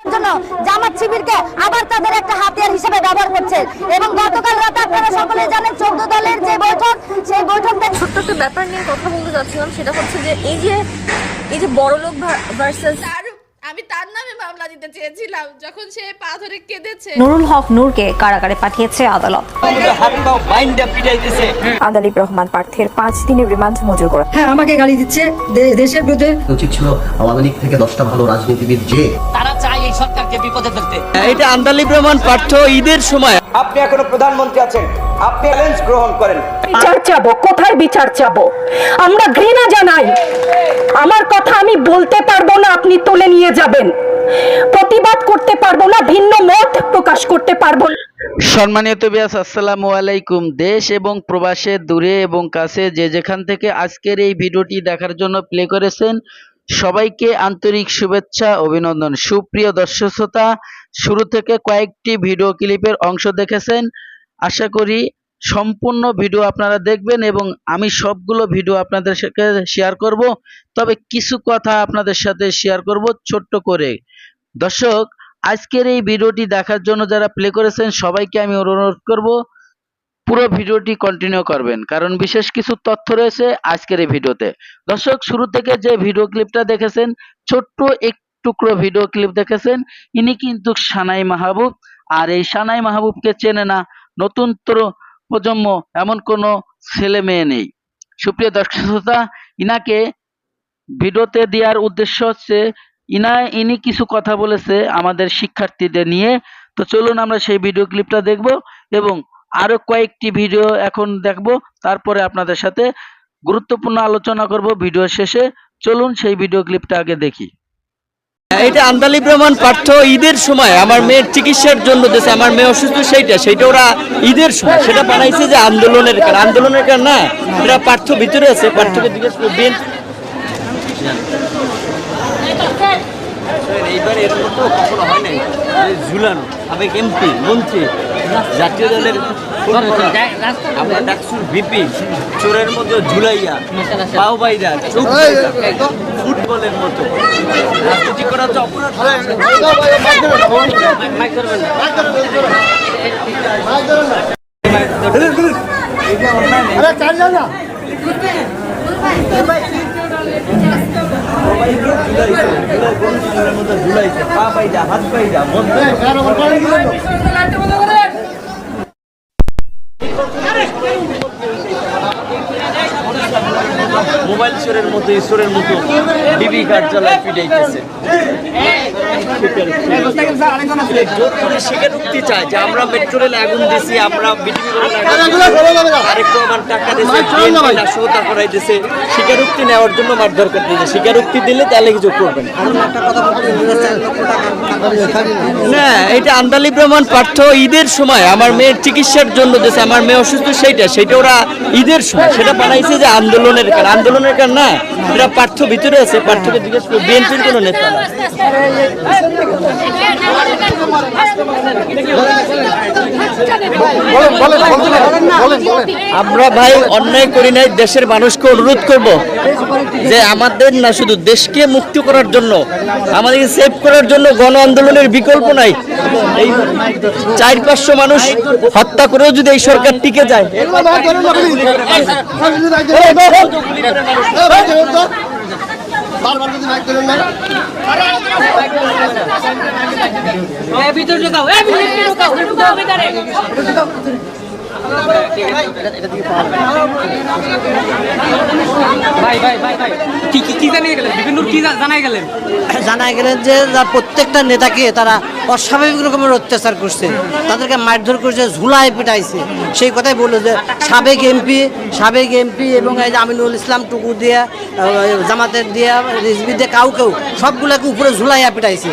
জন্য জামাত শিবিরকে আবার তাদের একটা হাতিয়ার হিসেবে ব্যবহার করছে। এবং গতকাল রাতে আপনারা সকলে জানেন 14 দলের যে বৈঠক, সেই বৈঠকটা ছোট্ট একটা ব্যাপার নিয়ে কথা বলতে যাচ্ছিলাম, সেটা হচ্ছে যে এই যে বড়লোক ভার্সেস আমি তার নামে মামলা দিতে চেয়েছিলাম যখন সে পা ধরে কেঁদেছে। নুরুল হক নূরকে কারাগারে পাঠিয়েছে আদালত। আদালিব রহমান প্রার্থীর 5 দিনের রিমান্ড মঞ্জুর করে। হ্যাঁ, আমাকে গালি দিচ্ছে, দেশের বিরুদ্ধে। উচিত ছিল আওয়ামী লীগ থেকে 10টা ভালো রাজনীতিবিদ যে তারা চায় এই সরকারকে বিপদে ফেলতে। এটা আন্দালিব রহমান পার্থ ঈদের সময়। আপনি এখনো প্রধানমন্ত্রী আছেন, আপনি চ্যালেঞ্জ গ্রহণ করেন। বিচার চাবো, কোথায় বিচার চাবো? আমরা ঘৃণা জানাই। আমার কথা আমি বলতে পারবো না, আপনি তুলে নিয়ে যাবেন। প্রতিবাদ করতে পারবো না, ভিন্ন মত প্রকাশ করতে পারবো না। সম্মানিত বিয়াস, আসসালামু আলাইকুম। দেশ এবং প্রবাসে, দূরে এবং কাছে, যে যেখান থেকে আজকের এই ভিডিওটি দেখার জন্য প্লে করেছেন, সবাইকে আন্তরিক শুভেচ্ছা, অভিনন্দন। সুপ্রিয় দর্শক শ্রোতা, শুরু থেকে কয়েকটি ভিডিও ক্লিপের অংশ দেখেছেন। আশা করি সম্পূর্ণ ভিডিও আপনারা দেখবেন এবং আমি সবগুলো ভিডিও আপনাদের সাথে শেয়ার করব। তবে কিছু কথা আপনাদের সাথে শেয়ার করব ছোট্ট করে। দর্শক, আজকের এই ভিডিওটি দেখার জন্য যারা প্লে করেছেন সবাইকে আমি অনুরোধ করব পুরো ভিডিওটি কন্টিনিউ করবেন, কারণ বিশেষ কিছু তথ্য রয়েছে আজকের এই ভিডিওতে। দর্শক, শুরু থেকে যে ভিডিও ক্লিপটা দেখেছেন, ছোট্ট এক টুকরো ভিডিও ক্লিপ দেখেছেন, ইনি কিন্তু সানাই মাহবুব। আর এই সানাই মাহবুবকে চেনে না নতুন প্রজন্ম এমন কোনো ছেলে মেয়ে নেই। সুপ্রিয় দর্শক শ্রোতা, ইনাকে ভিডিওতে দেওয়ার উদ্দেশ্য হচ্ছে ইনি কিছু কথা বলেছে আমাদের শিক্ষার্থীদের নিয়ে। তো চলুন আমরা সেই ভিডিও ক্লিপটা দেখব এবং আরো কয়েকটি ভিডিও এখন দেখব, তারপরে আপনাদের সাথে গুরুত্বপূর্ণ আলোচনা করব ভিডিও শেষে। চলুন সেই ভিডিও ক্লিপটা আগে দেখি। এটা আন্দালিব রহমান পার্থ ঈদের সময় আমার মেয়ের চিকিৎসার জন্য দেশে, আমার মেয়ে অসুস্থ, সেইটা ওরা ঈদের সময় সেটা বানাইছে যে আন্দোলনের কারণ না, এটা পার্থ ভিতরে আছে। পার্থকে জিজ্ঞেস করবেন এইবার এরকম তো কখনো হয় নাই, ঝুলানো সাবেক এমপি, মন্ত্রী, জাতীয় দলের আমরা ডাকসুর ভিপি চোরের মধ্যে ঝুলাইয়া পাও বাইরা ফুটবলের মতো রাজনীতি করা তো অপরাধ। ঝুলাইছে পা বাইরা, হাত বাইরা, মোবাইল চোরের মতো, ঈশ্বরের মতো বিবি কার্যালয় পিটাইতেছে। স্বীকারোক্তি চায় যে আমরা মেট্রো রেলে আগুন দিছি, আমরা আরেক প্রমাণ টাকা দিয়েছে, নাশকতা করাই দিয়েছে। স্বীকারোক্তি নেওয়ার জন্য মারধর করতে দিয়েছে। স্বীকারোক্তি দিলে তাহলে কিছু করবেন না। এটা আন্দালিব রহমান পার্থ ঈদের সময় আমার মেয়ের চিকিৎসার জন্য দেশে, আমার মেয়ে অসুস্থ, সেইটা ওরা ঈদের সময় সেটা বানাইছে যে আন্দোলনের কারণ না, এটা পার্থ ভিতরে আছে। পার্থকে জিজ্ঞেস করবো বিএনপির কোনো নেতা না। আমরা ভাই অন্যায় করি নাই। দেশের মানুষকে অনুরোধ করব যে আমাদের না শুধু দেশকে মুক্তি করার জন্য, আমাদেরকে সেভ করার জন্য গণ আন্দোলনের বিকল্প নাই। এই 400-500 মানুষ হত্যা করেও যদি এই সরকার টিকে যায়, জানাই গেলেন যে প্রত্যেকটা নেতাকে তারা অস্বাভাবিক রকমের অত্যাচার করছে, তাদেরকে মারধর করছে, ঝুলায় পিটাইছে। সেই কথাই বললো যে সাবেক এমপি এবং এই যে আমিনুল ইসলাম টুকু দিয়া, জামাতের দিয়া, রিজভি দিয়ে কেউ সবগুলোকে উপরে ঝুলাইয়া পিটাইছে।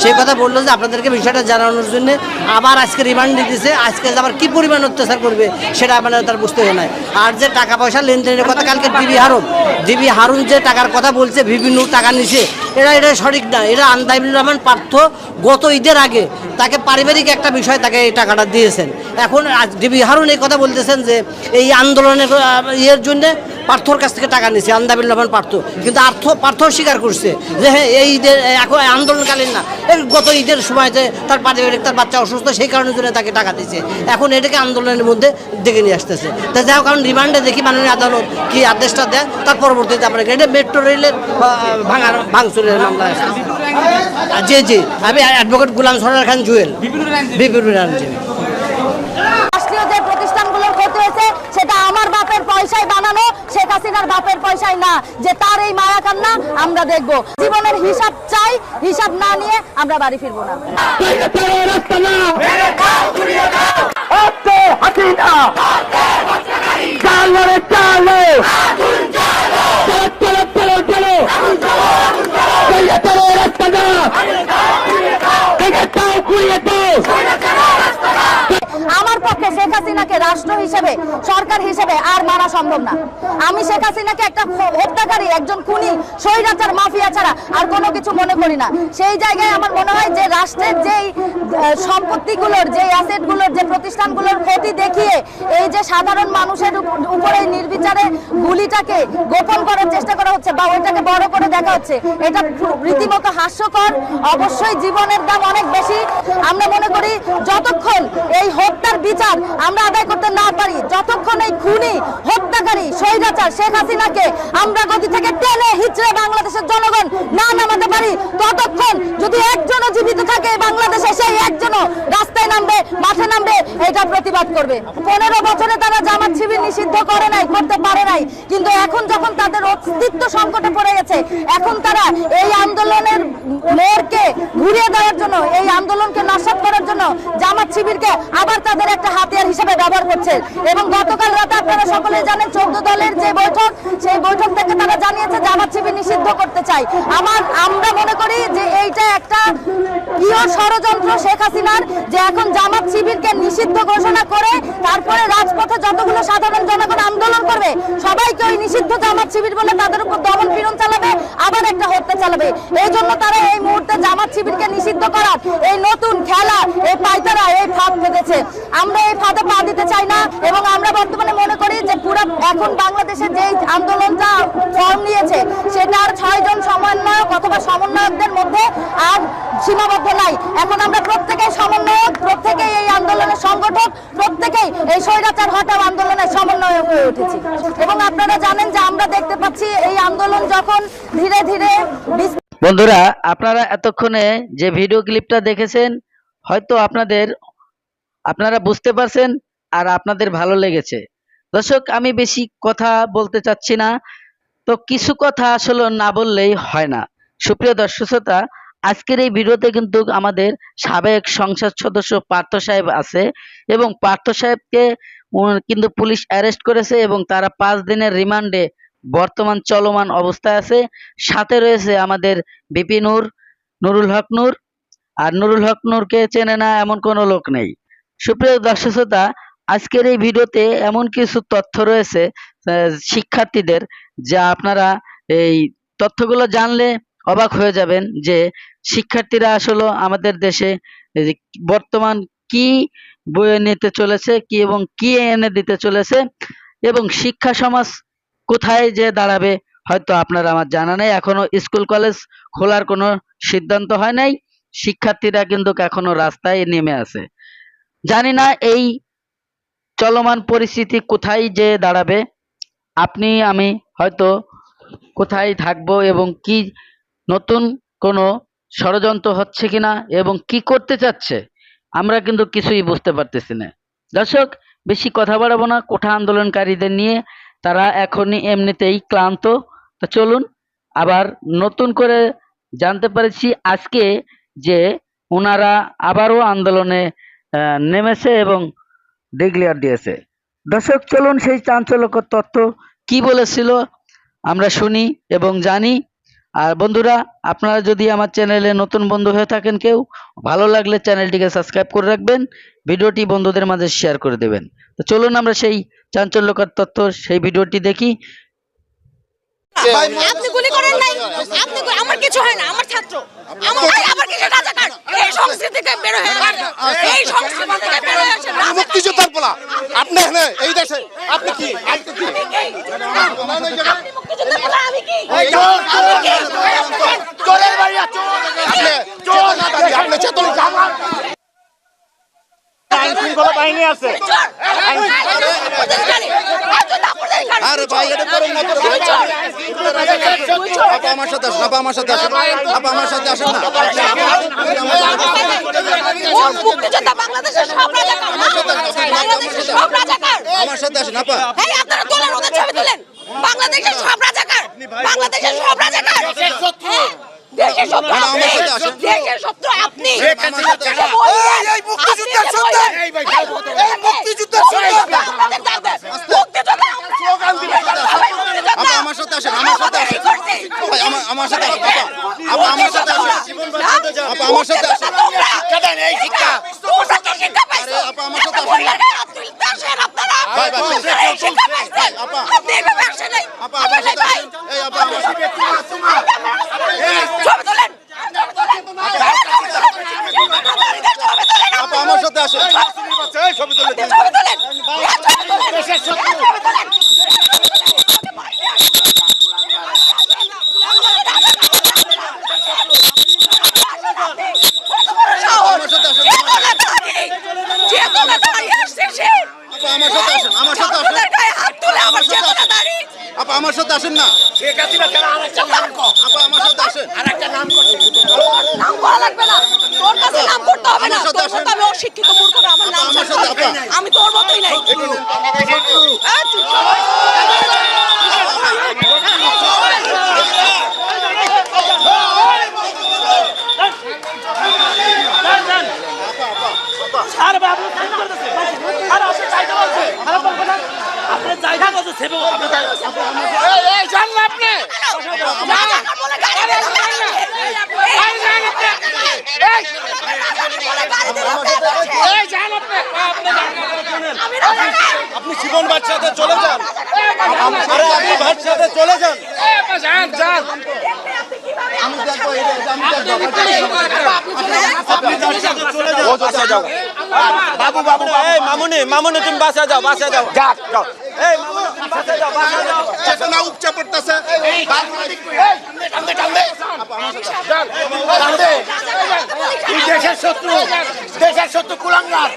সেই কথা বললো যে আপনাদেরকে বিষয়টা জানানোর জন্য আবার আজকে রিমান্ড দিতেছে। আজকে আবার কি পরিমাণ অত্যাচার করবে সেটা আপনারা তার বুঝতে হয় নাই। আর যে টাকা পয়সা লেনদেনের কথা কালকে ডিবি হারুন যে টাকার কথা বলছে, বিভিন্ন টাকা নিছে, এটা সঠিক না। এটা আন্দাইবুর রহমান পার্থ গত ঈদের আগে তাকে পারিবারিক একটা বিষয় তাকে এই টাকাটা দিয়েছেন। এখন ডিবি হারুন এই কথা বলতেছেন যে এই আন্দোলনের ইয়ের জন্য পার্থর কাছ থেকে টাকা নিয়েছে আন্দাইবুর রহমান পার্থ, কিন্তু পার্থ স্বীকার করছে যে হ্যাঁ এই ঈদের এখন আন্দোলনকালীন না, এই গত ঈদের সময়তে তার পারিবারিক তার বাচ্চা অসুস্থ, সেই কারণের জন্য তাকে টাকা দিয়েছে। এখন এটাকে আন্দোলনের মধ্যে ডেকে নিয়ে আসতেছে। তা যাই হোক, কারণ রিমান্ডে দেখি মাননীয় আদালত কি আদেশটা দেয়, তার পরবর্তীতে আপনার এটা মেট্রো রেলের ভাঙচুরের মামলা আছে। জি আমি অ্যাডভোকেট গুলাম সরদার খান জুয়েল, বিপিনুর আইনজীবী। রাষ্ট্রীয় যে প্রতিষ্ঠানগুলোর ক্ষতি হয়েছে সেটা আমার বাপের পয়সায় বানানো, শেখ হাসিনার বাপের পয়সায় না, যে তার এই মায়া কান্না আমরা দেখব। জীবনের হিসাব চাই, হিসাব না নিয়ে আমরা বাড়ি ফিরবো না। আমার পক্ষে শেখ হাসিনাকে রাষ্ট্র হিসেবে, সরকার হিসেবে আর মানা সম্ভব না। আমি শেখ হাসিনাকে একটা হত্যাকারী, একজন খুনি, স্বৈরাচার, মাফিয়া ছাড়া আর কোনো কিছু মনে করি না। সেই জায়গায় আমার মনে হয় যে রাষ্ট্রের যেই সম্পত্তিগুলোর, যে অ্যাসেটগুলোর, যে প্রতিষ্ঠানগুলোর ক্ষতি দেখিয়ে এই যে সাধারণ মানুষের উপরে নির্বিচারে গুলিটাকে গোপন করার চেষ্টা করা হচ্ছে বা ওইটাকে বড় করে দেখা হচ্ছে, এটা রীতিমতো হাস্যকর। অবশ্যই জীবনের দাম অনেক বেশি। আমরা মনে করি যতক্ষণ এই হত্যার বিচার আমরা আদায় করতে না পারি, যতক্ষণ এই খুনি, হত্যাকারী, স্বৈরাচার শেখ হাসিনাকে আমরা গদি থেকে টেনে হিচড়ে বাংলাদেশের জনগণ না নামাতে পারি, ততক্ষণ যদি একজনও জীবিত থাকে বাংলাদেশে, সেই একজনও রাস্তায় নামবে, মাঠে নামবে, এটা প্রতিবাদ করবে। 15 বছরে তারা জামাত শিবির নিষিদ্ধ করে নাই, করতে পারে নাই, কিন্তু এখন যখন তাদের অস্তিত্ব সংকটে পড়ে গেছে, এখন তারা এই আন্দোলনের মোড়কে ঘুরিয়ে দেওয়ার জন্য, এই আন্দোলনকে নস্যাৎ করার জন্য জামাত শিবিরকে আবার তাদের একটা হাতিয়ার হিসেবে ব্যবহার করছে। এবং গতকাল রাতে আপনারা সকলে জানেন 14 দলের যে বৈঠক, সেই বৈঠক থেকে তারা জানিয়েছে জামাত শিবির নিষিদ্ধ করতে চাই। আমরা মনে করি যে এইটা একটা প্রিয় ষড়যন্ত্র শেখ হাসিনার, যে এখন জামাত শিবিরকে নিষিদ্ধ ঘোষণা করে তারপরে রাজপথে যতগুলো সাধারণ জনগণ আন্দোলন করবে সবাইকে ওই নিষিদ্ধ জামাত শিবির বলে তাদের উপর দমন পীড়ন চালাবে, আবার একটা হত্যা চালাবে। এই জন্য তারা এই মুহূর্তে জামাত শিবিরকে নিষিদ্ধ করার এই নতুন খেলা, এই পায়তারা, এই ফাঁদ পেতেছে। আমরা এই ফাঁদে পা দিতে চাই না। এবং আমরা বর্তমানে মনে করি যে পুরো এখন বাংলাদেশে যে আন্দোলনটা ফর্ম নিয়েছে সেটা আর 6 জন সমন্বয়ক অথবা সমন্বয়কদের মধ্যে আর সীমাবদ্ধ নাই। এখন আমরা প্রত্যেকেই সমন্বয়ক, প্রত্যেকেই এই আন্দোলনের সংগঠক, প্রত্যেকেই এই স্বৈরাচার হটাও আন্দোলনের সমন্বয়ক হয়ে উঠেছি। এবং আপনারা জানেন যে আমরা দেখতে পাচ্ছি এই আন্দোলন যখন ধীরে ধীরে। বন্ধুরা, আপনারা এতক্ষণে যে ভিডিও ক্লিপটা দেখেছেন হয়তো আপনারা বুঝতে পারছেন আর আপনাদের ভালো লেগেছে। দর্শক, আমি বেশি কথা বলতে চাচ্ছি না, তো কিছু কথা আসলে না বললেই হয় না। সুপ্রিয় দর্শক শ্রোতা, আজকের এই ভিডিওতে কিন্তু আমাদের সাবেক সংসদ সদস্য পার্থ সাহেব আছে এবং পার্থ সাহেবকে কিন্তু পুলিশ অ্যারেস্ট করেছে এবং তারা 5 দিনের রিমান্ডে বর্তমান চলমান অবস্থায় আছে। সাথে রয়েছে আমাদের বিপি নুরুল হক নূর, আর নুরুল হক নূরকে চেনে না এমন কোনো লোক নেই। সুপ্রিয় দর্শক শ্রোতা, আজকের এই ভিডিওতে এমন কিছু তথ্য রয়েছে শিক্ষার্থীদের, যা আপনারা এই তথ্যগুলো জানলে অবাক হয়ে যাবেন যে শিক্ষার্থীরা আসলে আমাদের দেশে বর্তমান কি বয়ে নিতে চলেছে, কি এবং কি এনে দিতে চলেছে, এবং শিক্ষা সমাজ কোথায় যে দাঁড়াবে হয়তো আপনারা আমার জানা নেই। এখনো স্কুল কলেজ খোলার কোনো সিদ্ধান্ত হয় নাই, শিক্ষার্থীরা কিন্তু এখনো রাস্তায় নেমে আছে। জানি না এই চলমান পরিস্থিতি কোথায় যে দাঁড়াবে, আপনি আমি হয়তো কোথায় থাকবো এবং কি নতুন কোনো ষড়যন্ত্র হচ্ছে কিনা এবং কি করতে চাচ্ছে আমরা কিন্তু কিছুই বুঝতে পারতেছি না। দর্শক, বেশি কথা বাড়াবো না কোঠা আন্দোলনকারীদের নিয়ে, তারা এখনই এমনিতেই ক্লান্ত। তো চলুন আবার নতুন করে জানতে পেরেছি আজকে যে ওনারা আবারও আন্দোলনে নেমেছে এবং ডিক্লেয়ার দিয়েছে। দর্শক, চলুন সেই চাঞ্চল্যকর তথ্য কি বলেছিল আমরা শুনি এবং জানি। আর বন্ধুরা, আপনারা যদি আমার চ্যানেলে নতুন বন্ধু হয়ে থাকেন, কেউ ভালো লাগলে চ্যানেলটিকে সাবস্ক্রাইব করে রাখবেন, ভিডিওটি বন্ধুদের মাঝে শেয়ার করে দেবেন। তো চলুন আমরা সেই চাঞ্চল্যকর তথ্য, সেই ভিডিওটি দেখি। আপনি গুলি করেন নাই, আপনি আমার কিছু হয় না, আমার ছাত্র আমার কিছু রাজাকার। এই সংস্কৃতি থেকে বের হয়ে আসেন, এই সংস্কৃতি থেকে বের হয়ে আসেন। মুক্তিযোদ্ধার বলা আপনি এখানে এই দেশে আপনি কি আপনি মুক্তিযোদ্ধা বলা আমি কি? চোরের বাড়ি আপনি চোর না দাদি আপনি চেতন আইন শৃঙ্খলা বাহিনী আছে। আরে ভাই এটা করেন না তো আপা আমার সাথে আসেন, আপা আমার সাথে আসেন, আপা আমার সাথে আসেন না। মুক্তিযোদ্ধা বাংলাদেশের সব রাজাকার, বাংলাদেশের সব রাজাকার। আমার সাথে আসেন আপা। এই আপনারা তোলেন, ওদের ছবি তোলেন। বাংলাদেশের সব রাজাকার, বাংলাদেশের সব রাজাকার। হ্যাঁ, দেশের শত্রু আপনি, দেশের শত্রু আপনি। এই মুক্তিযোদ্ধার সন্তান, এই মুক্তিযোদ্ধার সন্তান স্লোগান দিবেন। আপা আমার সাথে আসেন, আমার সাথে আসেন, ভাই আমার সাথে আসেন, আপা আমার সাথে আসেন, আপা আমার সাথে আসেন। শিক্ষা দেন, এই শিক্ষা শিক্ষা পাইছেন, আপা আমার সাথে আসেন। আপনারা ভাই ভাই শিক্ষা পাইছেন, আপা আপনি এভাবে আসেন নাই। আপা আমার সাথে আসেন, এই আপা আমার সাথে ছবি তোলেন, আপা আমার সাথে আসেন, ছবি তুলে দিন। ছবি তোলেন, দেশের শত্রু আমার সাথে আসেন, আপা আমার সাথে আসেন, আমার সাথে আসেন, আপা আমার সাথে আসেন না। আপা আমার সাথে আসেন, নাম করা লাগবে না, তোর কাছে নাম করতে হবে না, আমার সাথে তোর আসেন। মতো আমি অশিক্ষিত মূর্খ না, আমার নাম আমার জানতে সাথে হবে। আপা। আমি তোর মতোই নাই। আপনি জীবন বাচ্চাদের চলে যান, আরে আপনি বাচ্চাদের চলে যান। আমি দেখবো, আপনি চলে যান। বাবু বাবু এই মামুনি মামুনি তুমি বাসা যাও, বাসা যাও, যাও এই মামুনি বাসা যাও, বাসা যাও। চেতনা উপচে পড়তেছে। দেশের শত্রু, দেশের শত্রু কুলাঙ্গার।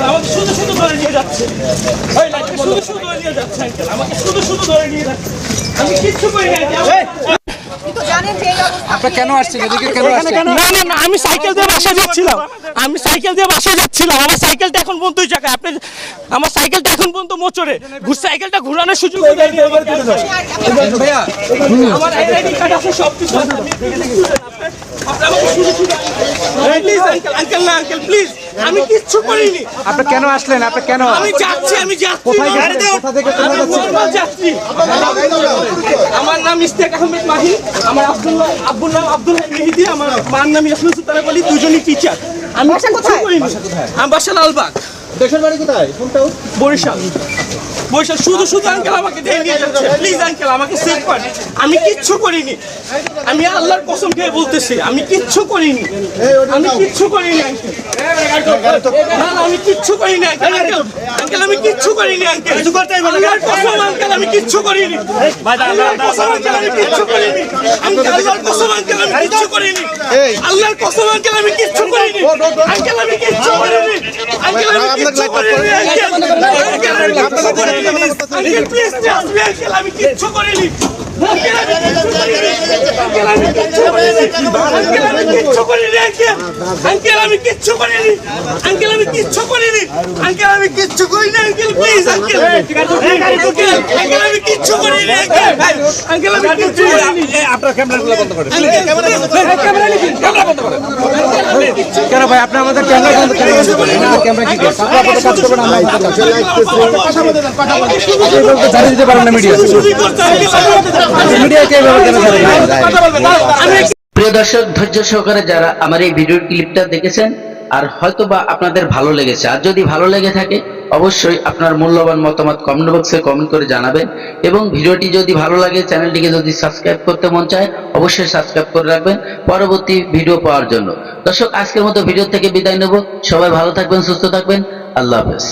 আমাকে শুধু শুধু ধরে নিয়ে যাচ্ছে, শুধু শুধু ধরে নিয়ে যাচ্ছে, আমাকে শুধু শুধু ধরে নিয়ে যাচ্ছে, আমি কিচ্ছু করি না। না, আমি সাইকেল দিয়ে বাসায় যাচ্ছিলাম, আমার সাইকেলটা এখন পর্যন্ত ওই জায়গায়, আপনি আমার সাইকেলটা এখন পর্যন্ত মোচড়ে, সাইকেলটা ঘুরানোর সুযোগ ভাইয়া, আমার আইডি কার্ড আছে, সব কিছু আছে। আঙ্কেল প্লিজ, আমি কিচ্ছু করিনি। আপনি কেন আসলেন? আপনি কেন? আমি যাচ্ছি, আমার নাম ইস্তেক আহমেদ মাহি, আমার আব্বুর নাম আব্দুল মেহেদি, আমার মার নাম ইয়াসমিন সুলতানা বলি, দুজনই টিচার। আমি কিচ্ছু করিনি, আমি বাসা লালবাগ। দেশের বাড়ি কোথায়? বরিশাল। শুধু শুধু আঙ্কেল আমাকে দিয়ে নিয়ে যাচ্ছে, প্লিজ আঙ্কেল আমাকে সেভ করেন, আমি কিচ্ছু করিনি, আমি আল্লাহর কসম খেয়ে বলতেছি আমি কিচ্ছু করিনি, আমি কিচ্ছু করিনি আঙ্কেল, না আমি কিচ্ছু করিনি আঙ্কেল, আমি কিচ্ছু করিনি আঙ্কেল, আল্লাহর কসম আঙ্কেল আমি কিচ্ছু করিনি, আল্লাহর কসম আঙ্কেল আমি কিচ্ছু করিনি, আল্লাহর কসম আঙ্কেল আমি কিচ্ছু করিনি, আল্লাহর কসম আঙ্কেল আমি কিচ্ছু করিনি, আঙ্কেল আমি কিচ্ছু করিনি, আঙ্কেল আমি কিচ্ছু করিনি, আঙ্কেল প্লিজ আমি কিচ্ছু করিনি। আঙ্কেল আমি কিচ্ছু করিনি, আঙ্কেল আমি কিচ্ছু করিনি, আঙ্কেল আমি কিচ্ছু করিনি, আঙ্কেল প্লিজ আঙ্কেল, আঙ্কেল আমি কিচ্ছু করিনি, আঙ্কেল আমি কিচ্ছু করিনি। আপনার ক্যামেরাগুলো বন্ধ করেন। কেন ভাই আপনি আমাদের ক্যামেরা বন্ধ করেন? ক্যামেরা কি করে? আপনারা কাজ করবেন, আমরা জানিয়ে দিতে পারেন না মিডিয়া। মিডিয়া কে কেন জানেন? প্রিয় দর্শক, ধৈর্য সহকারে যারা আমার এই ভিডিও ক্লিপটা দেখেছেন আর হয়তোবা আপনাদের ভালো লেগেছে, আর যদি ভালো লেগে থাকে অবশ্যই আপনার মূল্যবান মতামত কমেন্ট বক্সে কমেন্ট করে জানাবেন, এবং ভিডিওটি যদি ভালো লাগে চ্যানেলটিকে যদি সাবস্ক্রাইব করতে মন চায় অবশ্যই সাবস্ক্রাইব করে রাখবেন পরবর্তী ভিডিও পাওয়ার জন্য। দর্শক, আজকের মতো ভিডিও থেকে বিদায় নেব। সবাই ভালো থাকবেন, সুস্থ থাকবেন। আল্লাহ হাফেজ।